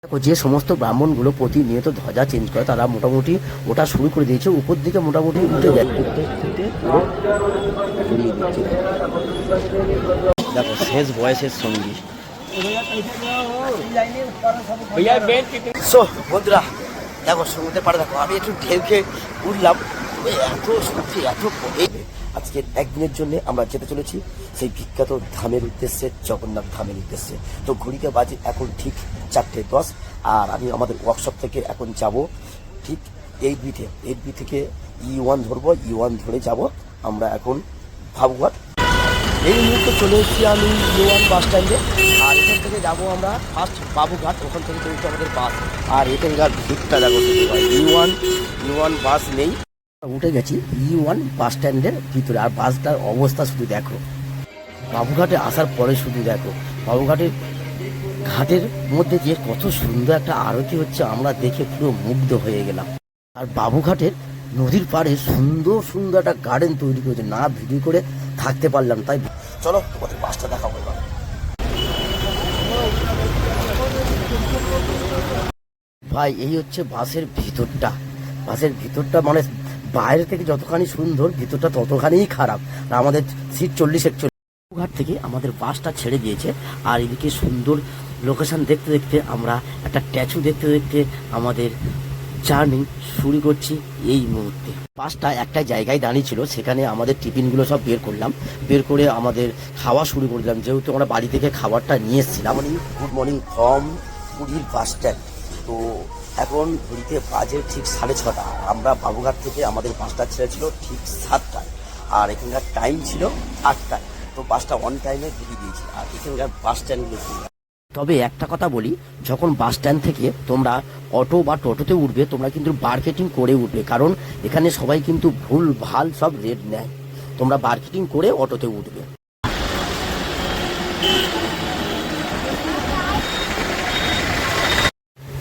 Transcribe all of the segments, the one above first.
দেখো যে সমস্ত ব্রাহ্মণগুলো প্রতিনিয়ত ধ্বজা চেঞ্জ করে তারা মোটামুটি ওটা শুরু করে দিয়েছে, উপর দিকে মোটামুটি উঠে যায়, ঘুরিয়ে দিচ্ছে। দেখো শেষ বয়সের সঙ্গী। সো বন্ধুরা দেখো সমুদ্রের পাড়ে দেখো আমি একটু ঢেউ খেয়ে উঠলাম, এত সত্যি এত আজকের একদিনের জন্য আমরা যেতে চলেছি সেই বিখ্যাত ধামের উদ্দেশ্যে, জগন্নাথ ধামের উদ্দেশ্যে। তো ঘড়িতে বাজে এখন ঠিক 4:10, আর আমি আমাদের ওয়ার্কশপ থেকে এখন যাব ঠিক 8B থেকে E1 ধরবো, E1 ধরে যাব আমরা এখন বাবুঘাট। এই মুহূর্তে চলে এসেছি আমি E1 বাস স্ট্যান্ডে, আর এখান থেকে যাবো আমরা ফার্স্ট বাবুঘাট, ওখান থেকে চলছে আমাদের বাস। আর এখানকার ভিড়টা দেখো E1 বাস নেই, উঠে গেছি E1 বাস স্ট্যান্ডের ভিতরে। আর বাসটার অবস্থা শুধু দেখো, বাবুঘাটে আসার পরে শুধু দেখো বাবুঘাটের ঘাটের মধ্যে যে কত সুন্দর একটা আরতি হচ্ছে, আমরা দেখে পুরো মুগ্ধ হয়ে গেলাম। আর বাবুঘাটের নদীর পাড়ে সুন্দর সুন্দর একটা গার্ডেন তৈরি করেছে, না ভিডিও করে থাকতে পারলাম, তাই চলো তোমাদের বাসটা দেখাবো এবার। ভাই এই হচ্ছে বাসের ভিতরটা, মানে বাইরে থেকে যতখানি সুন্দর ভিতরটা ততখানিই খারাপ। আর আমাদের সিট 40-41 ঘাট থেকে আমাদের বাসটা ছেড়ে দিয়েছে, আর এদিকে সুন্দর লোকেশন দেখতে দেখতে আমরা একটা স্ট্যাচু দেখতে দেখতে আমাদের জার্নি শুরু করছি এই মুহূর্তে। বাসটা একটা জায়গায় দাঁড়িয়ে ছিল, সেখানে আমাদের টিফিনগুলো সব বের করলাম, বের করে আমাদের খাওয়া শুরু করে দিলাম, যেহেতু আমরা বাড়ি থেকে খাবারটা নিয়ে এসেছিলাম। গুড মর্নিং ফ্রম পুরীর বাস স্ট্যান্ড। তো এখন ঘড়িতে বাজে ঠিক 6:30, আমরা বাবুঘাট থেকে আমাদের বাসটা ছেড়েছিল ঠিক 7টায়, আর এখানকার টাইম ছিল 8টায়। তো বাসটা অন টাইমে বেরিয়ে দিয়েছি, আর এখানকার বাস স্ট্যান্ডগুলো। তবে একটা কথা বলি, যখন বাস স্ট্যান্ড থেকে তোমরা অটো বা টোটোতে উঠবে, তোমরা কিন্তু মার্কেটিং করে উঠবে, কারণ এখানে সবাই কিন্তু ভুল ভাল সব রেট নেয়, তোমরা মার্কেটিং করে অটোতে উঠবে।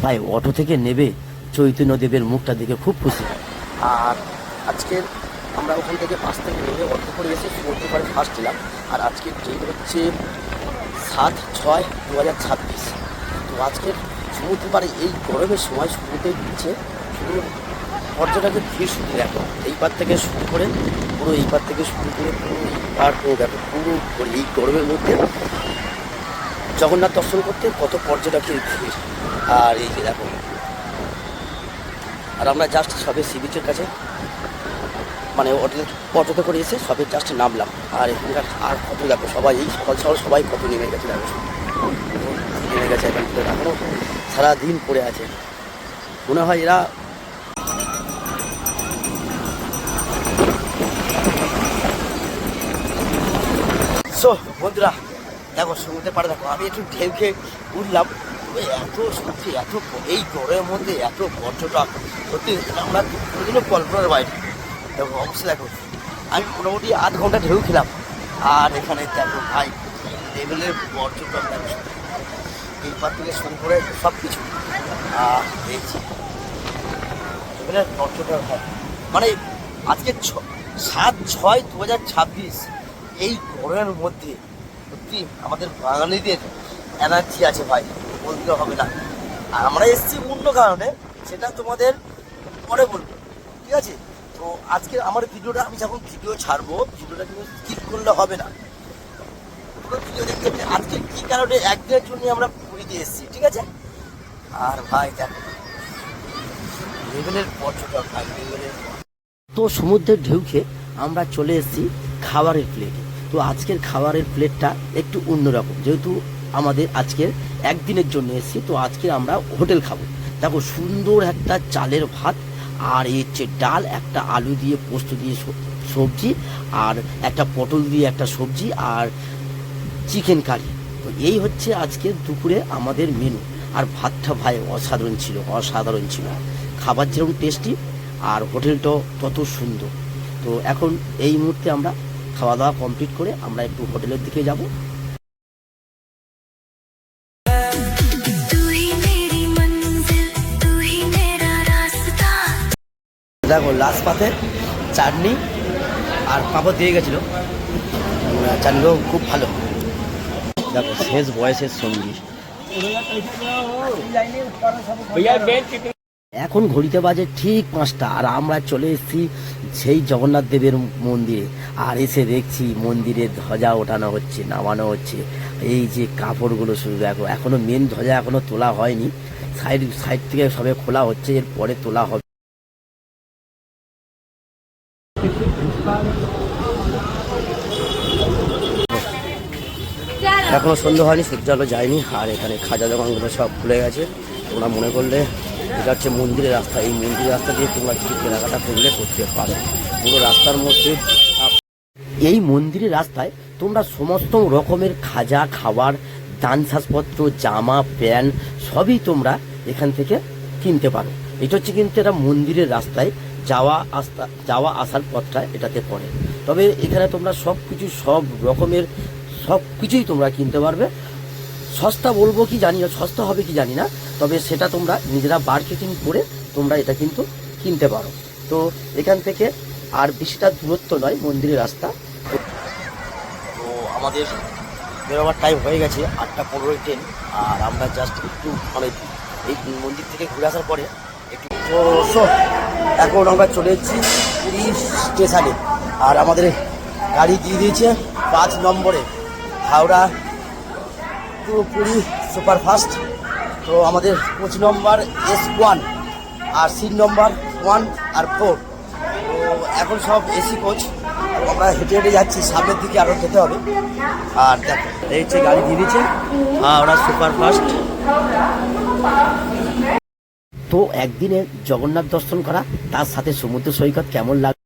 ভাই অটো থেকে নেবে চৈতন্যদেবের মুখটা দেখে খুব খুশি। আর আজকের আমরা ওখান থেকে বাস থেকে নেবে অটো করে এসে সমুদ্রের পাড়ে ফার্স্ট ছিলাম। আর আজকের ডেট হচ্ছে 7/6/2026। তো আজকের সমুদ্রের পাড়ে এই গরমের সময় সমুদ্রের নিচে শুধু পর্যটকের ভিড় শুধু দেখো, এইবার থেকে শুরু করে পুরো এইবার থেকে শুরু করে পুরো এইবার পুরো দেখো, পুরো এই গরমের মধ্যে জগন্নাথ দর্শন করতে কত পর্যটকের ভিড়। আর এই যে দেখো, আর আমরা জাস্ট সবে সি বিচের কাছে মানে অটোতে করে এসে সবে জাস্ট নামলাম। আর এখানকার আর কত দেখো সবাই এই সকাল সকাল সবাই কত নেমে গেছে, দেখো নেমে গেছে এখান থেকে, এখনও সারাদিন পড়ে আছে। মনে হয় এরা সো বন্ধুরা দেখো সমুদ্রের পাড়ে দেখো আমি একটু ঢেউ খেয়ে উঠলাম, এত সত্যি এত এই গরমের মধ্যে এত পর্যটক, সত্যি আমরা কোনোদিনও কল্পনার বাইরে। দেখো অবশ্যই দেখো আমি মোটামুটি 8 ঘন্টা ঢেউ খেলাম, আর এখানে দেখো ভাই লেভেলের পর্যটক দেখো, এইবার থেকে শুরু করে সব কিছু দেখছি লেভেলের পর্যটক হয়। মানে আজকে 7/6/2026 এই গরমের মধ্যে সত্যি আমাদের বাঙালিদের এনার্জি আছে ভাই, বলতে হবে না। আর আমরা এসেছি অন্য কারণে, সেটা তোমাদের পরে বলবো, ঠিক আছে? তো আজকে আমার ভিডিওটা আমি যখন ভিডিও ছাড়বো, ভিডিওটা কিন্তু স্কিপ করলে হবে না, পুরো ভিডিও দেখতে হবে আজকে কী কারণে একদিনের জন্য আমরা পুরীতে এসেছি, ঠিক আছে? আর ভাই দেখো লেভেলের পর্যটক ভাই, লেভেলের। তো সমুদ্রের ঢেউ খেয়ে আমরা চলে এসেছি খাবারের প্লেটে। তো আজকের খাবারের প্লেটটা একটু অন্যরকম, যেহেতু আমাদের আজকের একদিনের জন্য এসেছি, তো আজকে আমরা হোটেল খাবো। দেখো সুন্দর একটা চালের ভাত, আর এই হচ্ছে ডাল, একটা আলু দিয়ে পোস্ত দিয়ে সবজি, আর একটা পটল দিয়ে একটা সবজি, আর চিকেন কারি। তো এই হচ্ছে আজকে দুপুরে আমাদের মেনু। আর ভাতটা ভাই অসাধারণ ছিল, অসাধারণ ছিল, খাবার যেরকম টেস্টি আর হোটেলটাও তত সুন্দর। তো এখন এই মুহূর্তে আমরা খাওয়া দাওয়া কমপ্লিট করে আমরা একটু হোটেলের দিকে যাব। দেখো লাস্ট পাতে চাটনি আর পাঁপড় দিয়ে গেছিলো, চাটনিও খুব ভালো। দেখো শেষ বয়সের সঙ্গী। এখন ঘড়িতে বাজে ঠিক 5টা, আর আমরা চলে এসেছি সেই জগন্নাথ দেবের মন্দিরে। আর এসে দেখছি মন্দিরে ধ্বজা ওঠানো হচ্ছে, নামানো হচ্ছে। এই যে কাপড়গুলো শুধু দেখো, এখনো মেন ধ্বজা এখনো তোলা হয়নি, সাইড সাইড থেকে সবে খোলা হচ্ছে, এরপরে তোলা হবে। এখনো সন্ধ্যা হয়নি, সূর্য আলো যায়নি। আর এখানে খাজা দোকানগুলো সব খুলে গেছে। তোমরা মনে করলে এটা হচ্ছে মন্দিরের রাস্তা, এই মন্দিরের রাস্তা দিয়ে তোমরা কিছু কেনাকাটা করলে করতে পারো। পুরো রাস্তার মধ্যে এই মন্দিরের রাস্তায় তোমরা সমস্ত রকমের খাজা, খাবার, দানসাজপত্র, জামা, প্যান্ট সবই তোমরা এখান থেকে কিনতে পারো। এটা হচ্ছে কিন্তু এটা মন্দিরের রাস্তায় যাওয়া আসার পথটা এটাতে পড়ে। তবে এখানে তোমরা সব কিছু, সব রকমের সব কিছুই তোমরা কিনতে পারবে। সস্তা বলবো কি জানি না, সস্তা হবে কি জানি না, তবে সেটা তোমরা নিজেরা মার্কেটিং করে তোমরা এটা কিন্তু কিনতে পারো। তো এখান থেকে আর বেশিটা দূরত্ব নয় মন্দিরের রাস্তা। তো আমাদের বেরোবার টাইম হয়ে গেছে 8:15 ট্রেন। আর আমরা জাস্ট একটু মানে এই মন্দির থেকে ঘুরে আসার পরে একটু এখন আমরা চলে এসেছি পুরী স্টেশনে। আর আমাদের গাড়ি দিয়ে দিয়েছে 5 নম্বরে, হাওড়া টু পুরী সুপারফাস্ট। তো আমাদের কোচ নম্বর S1 আর সিট নম্বর 1 আর 4। তো এখন সব এসি কোচ। তো আমরা হেঁটে হেঁটে যাচ্ছি, সামনের দিকে আরও যেতে হবে। আর দেখো এই হচ্ছে গাড়ি দিয়ে দিয়েছে হাওড়া সুপারফাস্ট। তো একদিনে জগন্নাথ দর্শন করা, তার সাথে সমুদ্র সৈকত কেমন লাগে